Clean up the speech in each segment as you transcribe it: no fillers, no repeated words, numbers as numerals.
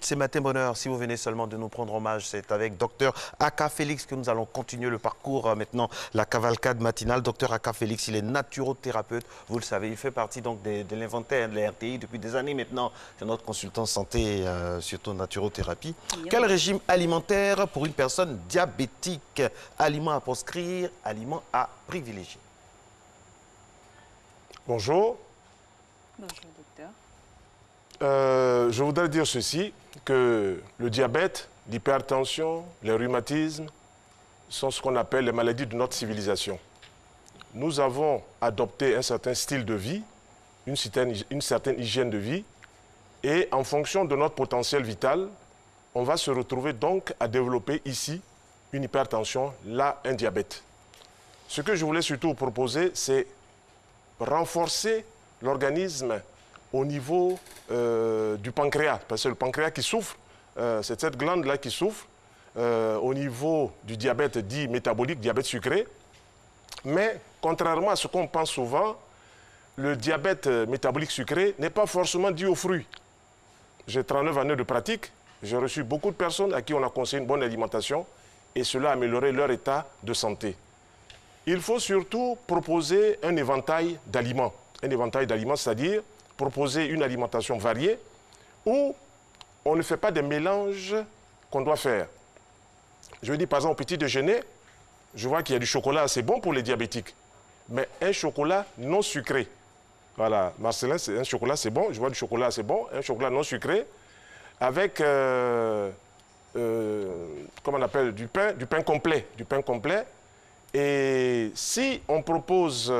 C'est Matin Bonheur. Si vous venez seulement de nous prendre hommage, c'est avec Dr Aka Félix que nous allons continuer le parcours maintenant, la cavalcade matinale. Dr Aka Félix, il est naturothérapeute. Vous le savez, il fait partie donc de l'inventaire de la RTI depuis des années maintenant. C'est notre consultant santé, surtout naturothérapie. Quel régime alimentaire pour une personne diabétique? Aliments à proscrire, aliments à privilégier. Bonjour. Bonjour, docteur. Je voudrais dire ceci, que le diabète, l'hypertension, les rhumatismes sont ce qu'on appelle les maladies de notre civilisation. Nous avons adopté un certain style de vie, une certaine hygiène de vie, et en fonction de notre potentiel vital, on va se retrouver donc à développer ici une hypertension, là un diabète. Ce que je voulais surtout proposer, c'est renforcer l'organisme au niveau du pancréas, parce que le pancréas qui souffre, c'est cette glande-là qui souffre, au niveau du diabète dit métabolique, diabète sucré. Mais contrairement à ce qu'on pense souvent, le diabète métabolique sucré n'est pas forcément dû aux fruits. J'ai 39 années de pratique, j'ai reçu beaucoup de personnes à qui on a conseillé une bonne alimentation et cela a amélioré leur état de santé. Il faut surtout proposer un éventail d'aliments. Un éventail d'aliments, c'est-à-dire proposer une alimentation variée où on ne fait pas des mélanges qu'on doit faire. Je veux dire, par exemple, au petit déjeuner, je vois qu'il y a du chocolat assez bon pour les diabétiques, mais un chocolat non sucré. Voilà, Marcelin, c'est un chocolat, c'est bon, je vois du chocolat assez bon, un chocolat non sucré, avec, comment on appelle, du pain complet. Et si on propose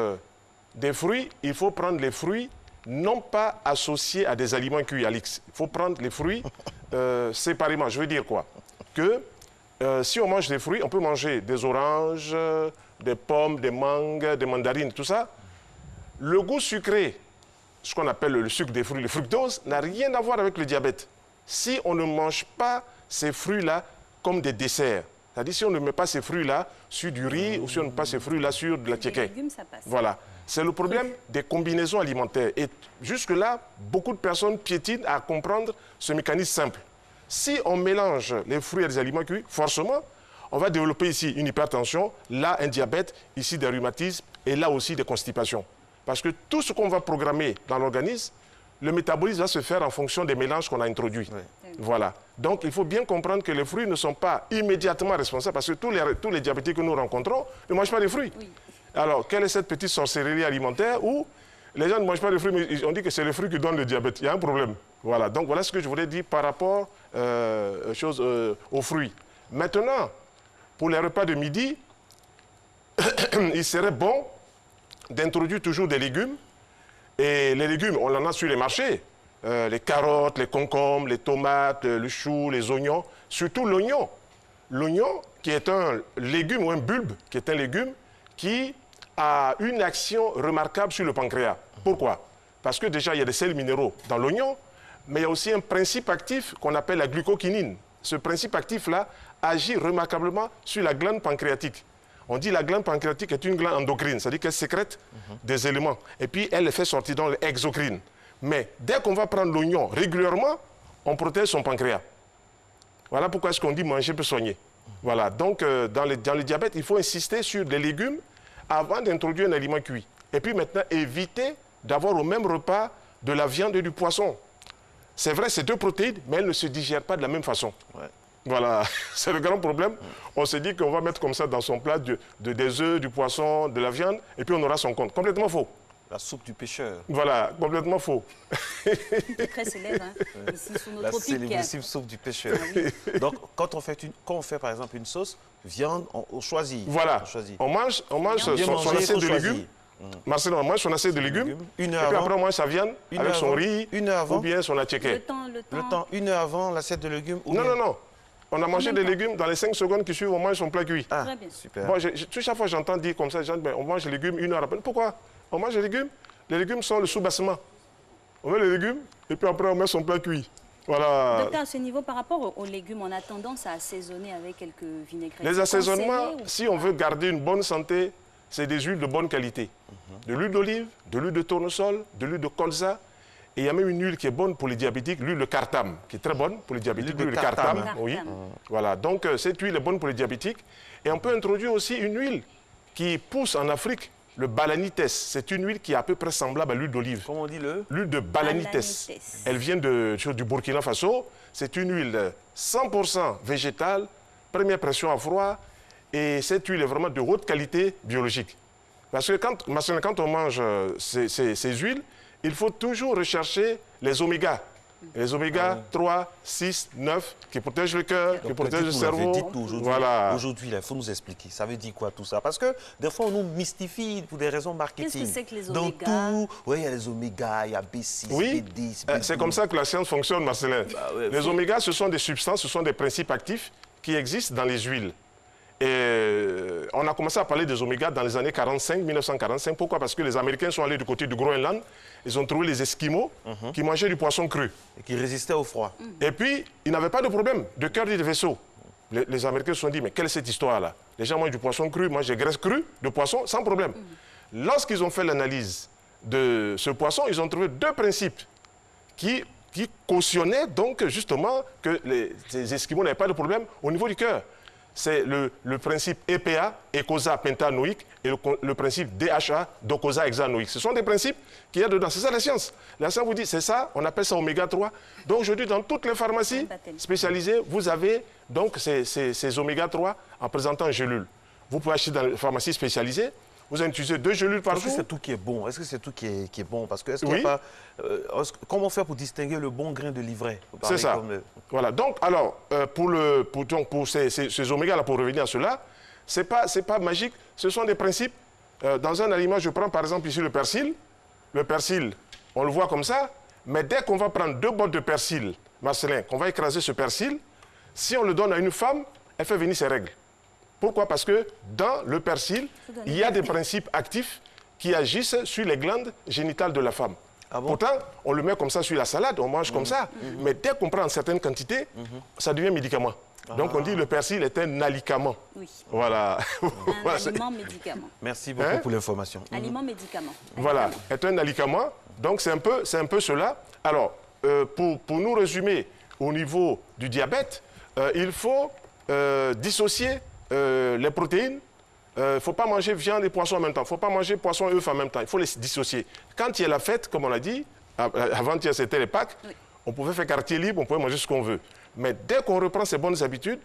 des fruits, il faut prendre les fruits non pas associés à des aliments cuits, Alix. Il faut prendre les fruits séparément. Je veux dire quoi? Que si on mange des fruits, on peut manger des oranges, des pommes, des mangues, des mandarines, tout ça. Le goût sucré, ce qu'on appelle le sucre des fruits, le fructose, n'a rien à voir avec le diabète. Si on ne mange pas ces fruits-là comme des desserts, c'est-à-dire si on ne met pas ces fruits-là sur du riz ou si on ne met pas ces fruits-là sur de la tchéké. Voilà. C'est le problème des combinaisons alimentaires. Et jusque-là, beaucoup de personnes piétinent à comprendre ce mécanisme simple. Si on mélange les fruits et les aliments cuits, forcément, on va développer ici une hypertension, là un diabète, ici des rhumatismes et là aussi des constipations. Parce que tout ce qu'on va programmer dans l'organisme, le métabolisme va se faire en fonction des mélanges qu'on a introduits. Oui. Voilà. Donc, il faut bien comprendre que les fruits ne sont pas immédiatement responsables parce que tous les diabétiques que nous rencontrons ne mangent pas les fruits. Oui. Alors, quelle est cette petite sorcellerie alimentaire où les gens ne mangent pas de fruits, mais on dit que c'est les fruits qui donnent le diabète. Il y a un problème. Voilà. Donc, voilà ce que je voulais dire par rapport aux fruits. Maintenant, pour les repas de midi, il serait bon d'introduire toujours des légumes. Et les légumes, on en a sur les marchés. Les carottes, les concombres, les tomates, le chou, les oignons. Surtout l'oignon. L'oignon, qui est un légume ou un bulbe, qui est un légume qui a une action remarquable sur le pancréas. Pourquoi? Parce que déjà, il y a des sels minéraux dans l'oignon, mais il y a aussi un principe actif qu'on appelle la glucokinine. Ce principe actif-là agit remarquablement sur la glande pancréatique. On dit que la glande pancréatique est une glande endocrine, c'est-à-dire qu'elle sécrète des éléments. Et puis, elle les fait sortir dans l'exocrine. Mais dès qu'on va prendre l'oignon régulièrement, on protège son pancréas. Voilà pourquoi est-ce qu'on dit manger peut soigner. Voilà, donc dans le diabète, il faut insister sur les légumes avant d'introduire un aliment cuit. Et puis maintenant, éviter d'avoir au même repas de la viande et du poisson. C'est vrai, c'est deux protéines, mais elles ne se digèrent pas de la même façon. Ouais. Voilà, c'est le grand problème. On s'est dit qu'on va mettre comme ça dans son plat des œufs, du poisson, de la viande, et puis on aura son compte. Complètement faux. La soupe du pêcheur. Voilà, complètement faux. C'est très célèbre, hein, ici sous nos tropiques. La célébrissime soupe du pêcheur. Ah, oui. Donc, quand on fait par exemple une sauce, viande, on choisit. Voilà, on mange son assiette de légumes. Marcel, on mange son assiette de légumes, et puis après on mange sa viande avec son riz ou bien son attiéké. Le temps, une heure avant l'assiette de légumes ou Non, non, non. On a mangé des légumes, dans les 5 secondes qui suivent, on mange son plat cuit. Ah, très bien. Super. Bon, chaque fois j'entends dire comme ça, on mange les légumes une heure après. Pourquoi? On mange les légumes sont le sous-bassement. On met les légumes et puis après on met son plat cuit. Voilà. Docteur, à ce niveau, par rapport aux légumes, on a tendance à assaisonner avec quelques vinaigrettes. Les assaisonnements, si on veut garder une bonne santé, c'est des huiles de bonne qualité. De l'huile d'olive, de l'huile de tournesol, de l'huile de colza Et il y a même une huile qui est bonne pour les diabétiques, l'huile de cartame, qui est très bonne pour les diabétiques. L'huile de cartame, oui. Voilà, donc cette huile est bonne pour les diabétiques. Et on peut introduire aussi une huile qui pousse en Afrique, le balanites. C'est une huile qui est à peu près semblable à l'huile d'olive. Comment on dit le? L'huile de balanites. Elle vient du Burkina Faso. C'est une huile 100% végétale, première pression à froid. Et cette huile est vraiment de haute qualité biologique. Parce que quand on mange ces huiles, il faut toujours rechercher les omégas. Les oméga 3, 6, 9, qui protègent le cœur, qui protègent le cerveau. Voilà. Aujourd'hui, il faut nous expliquer. Ça veut dire quoi tout ça? Parce que des fois, on nous mystifie pour des raisons marketing. Qu'est-ce que c'est que les oméga? Dans tout, oui, il y a les oméga, il y a B6, oui, B10, B12. C'est comme ça que la science fonctionne, Marcelin. Bah ouais, les omégas, ce sont des substances, ce sont des principes actifs qui existent dans les huiles. Et on a commencé à parler des omégas dans les années 1945. Pourquoi? Parce que les Américains sont allés du côté du Groenland. Ils ont trouvé les Esquimaux qui mangeaient du poisson cru. Et qui résistaient au froid. Et puis, ils n'avaient pas de problème de cœur ni de vaisseau. Les Américains se sont dit, mais quelle est cette histoire-là? Les gens mangent du poisson cru, mangent des graisses crues de poisson, sans problème. Lorsqu'ils ont fait l'analyse de ce poisson, ils ont trouvé deux principes qui cautionnaient donc justement que les Esquimaux n'avaient pas de problème au niveau du cœur. C'est le principe EPA, écosa pentanoïque, et le principe DHA, docosa hexanoïque. Ce sont des principes qu'il y a dedans. C'est ça la science. La science vous dit, c'est ça, on appelle ça oméga 3. Donc aujourd'hui, dans toutes les pharmacies spécialisées, vous avez donc ces oméga 3 en présentant en gélule. Vous pouvez acheter dans les pharmacies spécialisées. Vous en utilisez 2 gélules par jour. Est-ce que c'est tout qui est bon? Est-ce que c'est tout qui est bon? Parce que est-ce qu'il n'y a pas... comment faire pour distinguer le bon grain de l'ivraie? C'est ça. Voilà. Donc, alors, pour ces oméga-là, pour revenir à cela, c'est pas magique. Ce sont des principes. Dans un aliment, je prends par exemple ici le persil. Le persil, on le voit comme ça. Mais dès qu'on va prendre 2 bottes de persil, Marcelin, qu'on va écraser ce persil, si on le donne à une femme, elle fait venir ses règles. Pourquoi? Parce que dans le persil, il y a des principes actifs qui agissent sur les glandes génitales de la femme. Ah bon? Pourtant, on le met comme ça sur la salade, on mange comme ça. Mais dès qu'on prend en certaines quantités, ça devient médicament. Donc on dit que le persil est un alicament. Oui. Voilà. Un aliment-médicament. Merci beaucoup pour l'information. Aliment-médicament. Voilà, est un alicament. Donc c'est un peu cela. Alors, pour nous résumer, au niveau du diabète, il faut dissocier les protéines. Il ne faut pas manger viande et poisson en même temps. Il ne faut pas manger poisson et œufs en même temps. Il faut les dissocier. Quand il y a la fête, comme on l'a dit, avant-hier c'était les Pâques, on pouvait faire quartier libre, on pouvait manger ce qu'on veut. Mais dès qu'on reprend ces bonnes habitudes,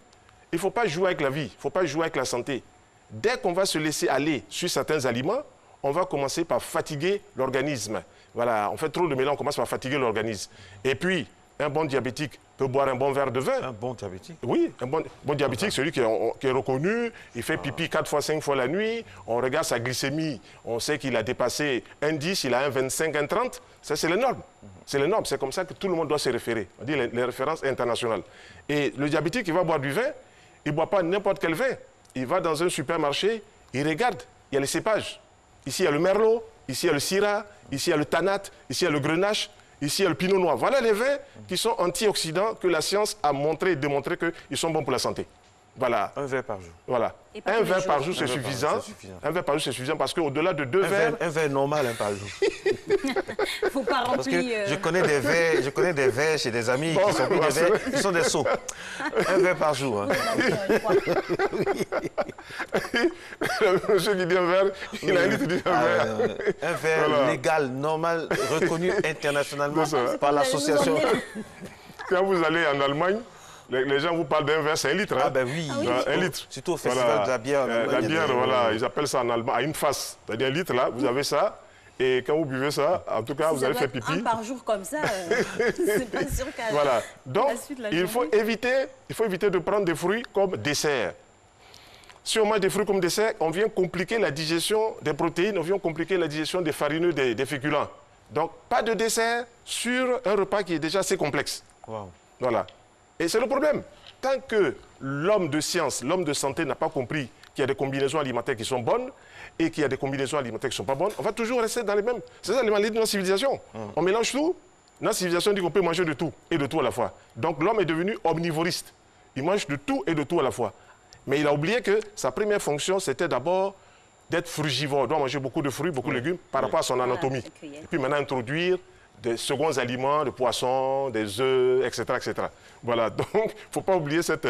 il ne faut pas jouer avec la vie, il ne faut pas jouer avec la santé. Dès qu'on va se laisser aller sur certains aliments, on va commencer par fatiguer l'organisme. Voilà, on fait trop de mélange, on commence par fatiguer l'organisme. Et puis, un bon diabétique peut boire un bon verre de vin. Un bon diabétique? Oui, un bon diabétique, celui qui est reconnu, il fait pipi 4 fois, 5 fois la nuit, on regarde sa glycémie, on sait qu'il a dépassé 1,10, il a 1,25, 1,30, ça c'est les normes. C'est les normes, c'est comme ça que tout le monde doit se référer. On dit les références internationales. Et le diabétique, il va boire du vin, il ne boit pas n'importe quel vin. Il va dans un supermarché, il regarde, il y a les cépages. Ici, il y a le merlot, ici, il y a le syrah, ici, il y a le tanat, ici, il y a le grenache. Ici, il y a le pinot noir. Voilà les vins qui sont antioxydants, que la science a montré et démontré qu'ils sont bons pour la santé. Voilà. Un verre par jour. Voilà. Un verre par jour, c'est suffisant. Un verre par jour, c'est suffisant parce qu'au-delà de 2 verres... Un verre normal par jour. Il ne faut pas remplir... Parce que je connais des verres chez des amis qui sont des verres, qui sont des seaux. Un verre par jour. Hein. Monsieur qui dit un verre, il a un litre d'un verre. Un verre légal, normal, reconnu internationalement par l'association. Quand vous allez en Allemagne, les gens vous parlent d'un verre, c'est 1 litre. Hein? Ah ben oui, un litre. Surtout au festival de la bière. La bière, voilà, ils appellent ça en allemand, à une face. C'est-à-dire 1 litre, là, vous avez ça. Et quand vous buvez ça, en tout cas, si vous allez faire pipi. Un par jour comme ça, c'est pas sûr qu'à voilà. Donc, la suite de la il faut éviter de prendre des fruits comme dessert. Si on mange des fruits comme dessert, on vient compliquer la digestion des protéines, on vient compliquer la digestion des farineux, des féculents. Donc, pas de dessert sur un repas qui est déjà assez complexe. Wow. Voilà. Et c'est le problème. Tant que l'homme de science, l'homme de santé n'a pas compris qu'il y a des combinaisons alimentaires qui sont bonnes et qu'il y a des combinaisons alimentaires qui ne sont pas bonnes, on va toujours rester dans les mêmes. C'est ça l'idée de notre civilisation. On mélange tout. Notre civilisation dit qu'on peut manger de tout et de tout à la fois. Donc l'homme est devenu omnivoriste. Il mange de tout et de tout à la fois. Mais il a oublié que sa première fonction, c'était d'abord d'être frugivore. Il doit manger beaucoup de fruits, beaucoup de légumes par rapport à son anatomie. Et puis maintenant introduire des seconds aliments, de poissons, des œufs, etc., etc. Voilà, donc il ne faut pas oublier cette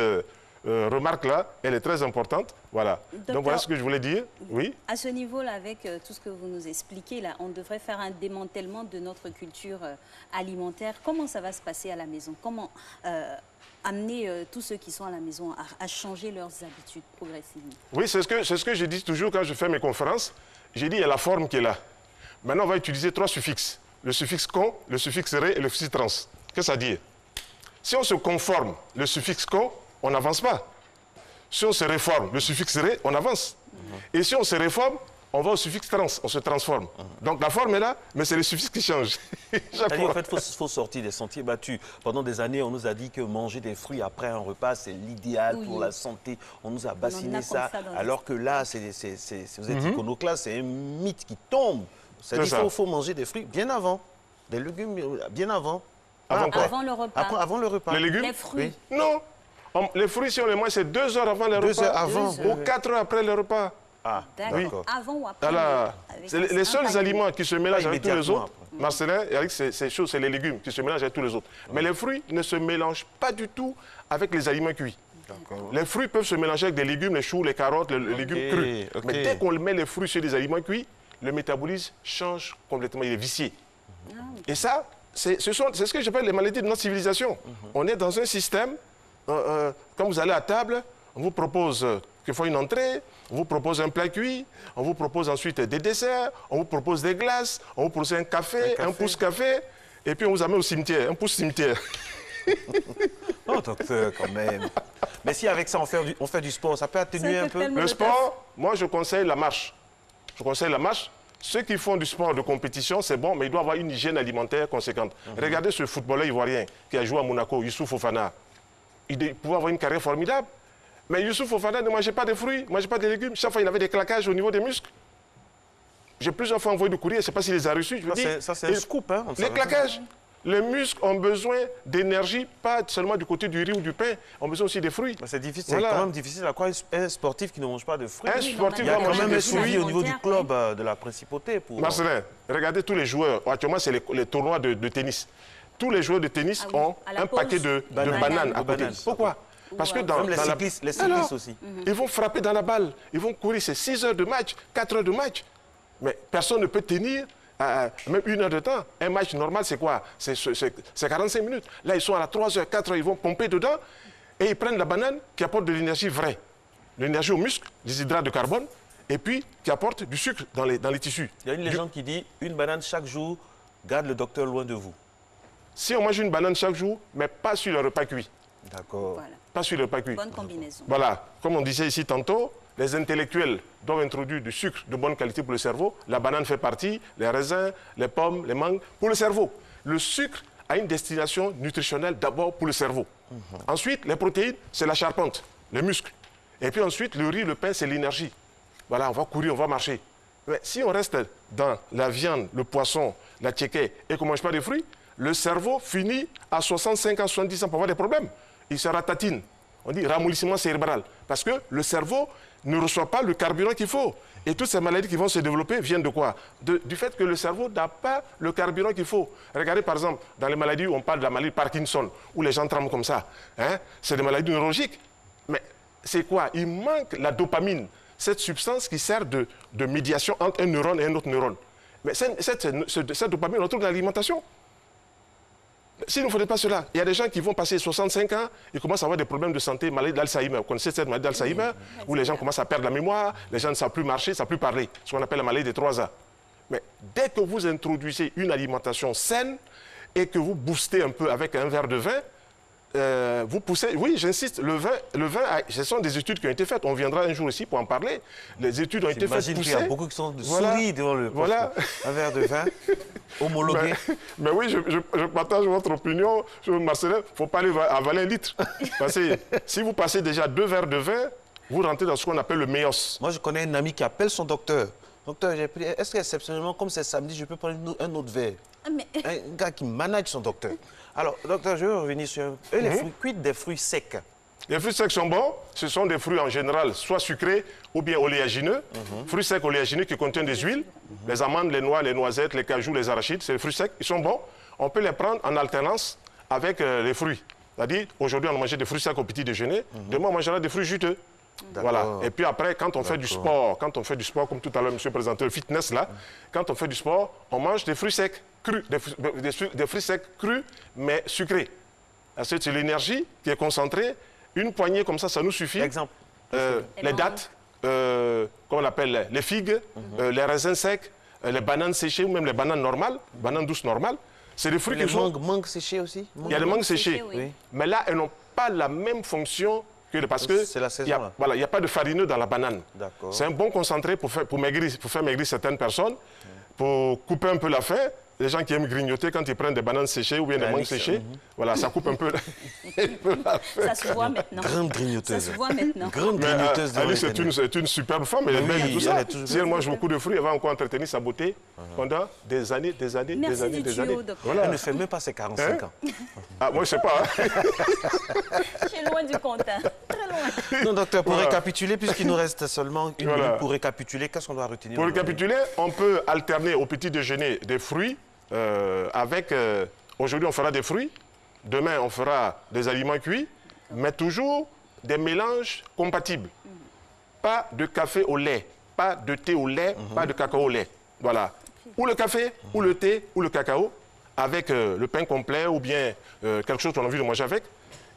remarque-là, elle est très importante. Voilà. Docteur, donc voilà ce que je voulais dire. Oui. À ce niveau-là, avec tout ce que vous nous expliquez, là, on devrait faire un démantèlement de notre culture alimentaire. Comment ça va se passer à la maison? Comment amener tous ceux qui sont à la maison à changer leurs habitudes progressivement? Oui, c'est ce que je dis toujours quand je fais mes conférences. J'ai dit, il y a la forme qui est là. Maintenant, on va utiliser 3 suffixes. Le suffixe con, le suffixe ré et le suffixe trans. Qu'est-ce que ça dit? Si on se conforme, le suffixe con, on n'avance pas. Si on se réforme, le suffixe ré, on avance. Et si on se réforme, on va au suffixe trans, on se transforme. Donc la forme est là, mais c'est le suffixe qui change. En fait, il faut sortir des sentiers battus. Pendant des années, on nous a dit que manger des fruits après un repas, c'est l'idéal pour la santé. On nous a bassiné ça, alors que là, vous êtes iconoclaste, c'est un mythe qui tombe. C'est-à-dire qu'il faut manger des fruits bien avant, des légumes bien avant. Avant le repas. Avant le repas. Les légumes? Les fruits? Oui. Non. Les fruits, si on les mange, c'est 2 heures avant le repas. 2 heures avant. Ou 4 heures après le repas. Ah, d'accord. Avant ou après? Alors, les seuls aliments qui se mélangent avec tous les autres, Marcelin, Eric, c'est les légumes qui se mélangent avec tous les autres. Mais les fruits ne se mélangent pas du tout avec les aliments cuits. Les fruits peuvent se mélanger avec des légumes, les choux, les carottes, les légumes crus. Mais dès qu'on met les fruits sur des aliments cuits, le métabolisme change complètement, il est vicié. Et ça, c'est ce que j'appelle les maladies de notre civilisation. On est dans un système, quand vous allez à table, on vous propose quelquefois une entrée, on vous propose un plat cuit, on vous propose ensuite des desserts, on vous propose des glaces, on vous propose un café, un pouce café, et puis on vous amène au cimetière, un pouce cimetière. Oh, docteur, quand même. Mais si avec ça, on fait du sport, ça peut atténuer un peu. Le sport, moi, je conseille la marche. Je conseille la marche. Ceux qui font du sport de compétition, c'est bon, mais il doit avoir une hygiène alimentaire conséquente. Regardez ce footballeur ivoirien qui a joué à Monaco, Youssouf Fofana. Il pouvait avoir une carrière formidable. Mais Youssouf Fofana ne mangeait pas de fruits, ne mangeait pas de légumes. Chaque fois, il avait des claquages au niveau des muscles. J'ai plusieurs fois envoyé du courrier, je ne sais pas s'il les a reçus. Ça, c'est un scoop. Hein, les claquages. Les muscles ont besoin d'énergie, pas seulement du côté du riz ou du pain, ont besoin aussi des fruits. C'est difficile, c'est quand même difficile à croire un sportif qui ne mange pas de fruits. Un sportif il y a doit quand manger même des un suivi fruits. au niveau du club de la principauté. Marcelin, regardez tous les joueurs. Actuellement, c'est les tournois de tennis. Tous les joueurs de tennis ont un paquet de bananes à côté. Pourquoi? Parce que dans les cyclistes aussi. Ils vont frapper dans la balle, ils vont courir, c'est 6 heures de match, 4 heures de match. Mais personne ne peut tenir même 1 heure de temps. Un match normal, c'est quoi? C'est 45 minutes. Là, ils sont à la 3 heures, 4 heures, ils vont pomper dedans et ils prennent la banane qui apporte de l'énergie vraie. L'énergie aux muscles, des hydrates de carbone, et puis qui apporte du sucre dans les tissus. Il y a une légende qui dit une banane chaque jour garde le docteur loin de vous. Si on mange une banane chaque jour, mais pas sur le repas cuit. D'accord. Voilà. Pas sur le repas cuit. Bonne combinaison. Voilà. Comme on disait ici tantôt, les intellectuels doivent introduire du sucre de bonne qualité pour le cerveau. La banane fait partie, les raisins, les pommes, les mangues, pour le cerveau. Le sucre a une destination nutritionnelle d'abord pour le cerveau. Ensuite, les protéines, c'est la charpente, les muscles. Et puis ensuite, le riz, le pain, c'est l'énergie. Voilà, on va courir, on va marcher. Mais si on reste dans la viande, le poisson, la tchéké et qu'on ne mange pas de fruits, le cerveau finit à 65 ans, 70 ans pour avoir des problèmes. Il se ratatine. On dit ramollissement cérébral. Parce que le cerveau ne reçoit pas le carburant qu'il faut. Et toutes ces maladies qui vont se développer viennent de quoi? Du fait que le cerveau n'a pas le carburant qu'il faut. Regardez par exemple, dans les maladies où on parle de la maladie de Parkinson, où les gens tremblent comme ça. Hein? C'est des maladies neurologiques. Mais c'est quoi? Il manque la dopamine, cette substance qui sert de médiation entre un neurone et un autre neurone. Mais cette dopamine, on la trouve dans l'alimentation. S'il ne faudrait pas cela, il y a des gens qui vont passer 65 ans, ils commencent à avoir des problèmes de santé, maladie d'Alzheimer. Vous connaissez cette maladie d'Alzheimer, où les gens commencent à perdre la mémoire, les gens ne savent plus marcher, ne savent plus parler, ce qu'on appelle la maladie des 3 ans. Mais dès que vous introduisez une alimentation saine et que vous boostez un peu avec un verre de vin, vous poussez, oui j'insiste, le vin, ce sont des études qui ont été faites, on viendra un jour ici pour en parler, les études ont été faites pousser. Il y a beaucoup qui sont souris devant le poste, un verre de vin homologué. Mais oui, je partage votre opinion, Marcelin, il ne faut pas aller avaler 1 litre. Parce que si vous passez déjà 2 verres de vin, vous rentrez dans ce qu'on appelle le méos. Moi je connais un ami qui appelle son docteur. Docteur, est-ce qu'exceptionnellement, comme c'est samedi, je peux prendre un autre verre? Un gars qui manage son docteur. Alors, docteur, je veux revenir sur les fruits. Quid des fruits secs? Les fruits secs sont bons. Ce sont des fruits en général, soit sucrés ou bien oléagineux. Fruits secs oléagineux qui contiennent des huiles. Les amandes, les noix, les noisettes, les cajous, les arachides, c'est les fruits secs. Ils sont bons. on peut les prendre en alternance avec les fruits. C'est-à-dire, aujourd'hui, on a mangé des fruits secs au petit déjeuner. Demain, on mangera des fruits juteux. Voilà. Et puis après, quand on fait du sport, comme tout à l'heure, monsieur présentait le fitness là, quand on fait du sport, on mange des fruits secs crus, des fruits secs crus, mais sucrés. Parce que c'est l'énergie qui est concentrée. Une poignée comme ça nous suffit. Exemple. Les dattes, comment on appelle, les figues, les raisins secs, les bananes séchées ou même les bananes normales, bananes douces normales. C'est des fruits qui sont... Les mangues séchées aussi. Il y a des mangues séchées, oui. mais là, elles n'ont pas la même fonction parce que c'est la saison, là. voilà, il n'y a pas de farineux dans la banane. D'accord. C'est un bon concentré pour faire maigrir certaines personnes, pour couper un peu la faim. Les gens qui aiment grignoter, quand ils prennent des bananes séchées ou bien des mangues séchées, voilà, ça coupe un peu la faim. Ça se voit maintenant. Grande grignoteuse. Ça se voit maintenant. Grande Mais grignoteuse de Alice Mauritanie. c'est une superbe femme, elle est belle et tout ça. elle est toujours Si elle mange beaucoup de fruits, elle va encore entretenir sa beauté pendant des années, des années, Merci des années, du des années. tuyau, docteur. Voilà. Elle ne fait même pas ses 45 ans. Ah, moi, je ne sais pas. Je suis loin du compte, hein. Très loin. Non, docteur, pour Voilà. récapituler, puisqu'il nous reste seulement une Voilà. minute pour récapituler, qu'est-ce qu'on doit retenir Pour aujourd'hui? récapituler, on peut alterner au petit déjeuner des fruits avec... Aujourd'hui, on fera des fruits. Demain, on fera des aliments cuits. Mais toujours des mélanges compatibles. Pas de café au lait, pas de thé au lait, pas de cacao au lait. Voilà. Ou le café, ou le thé, ou le cacao, avec le pain complet ou bien quelque chose qu'on a envie de manger avec.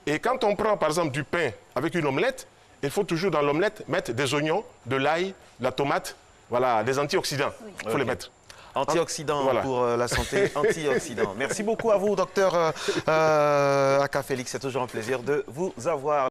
Et quand on prend, par exemple, du pain avec une omelette, il faut toujours dans l'omelette mettre des oignons, de l'ail, de la tomate, voilà, des antioxydants. Il faut les mettre. Antioxydants Voilà. pour la santé, antioxydants. Merci beaucoup à vous, docteur Aka Félix. C'est toujours un plaisir de vous avoir.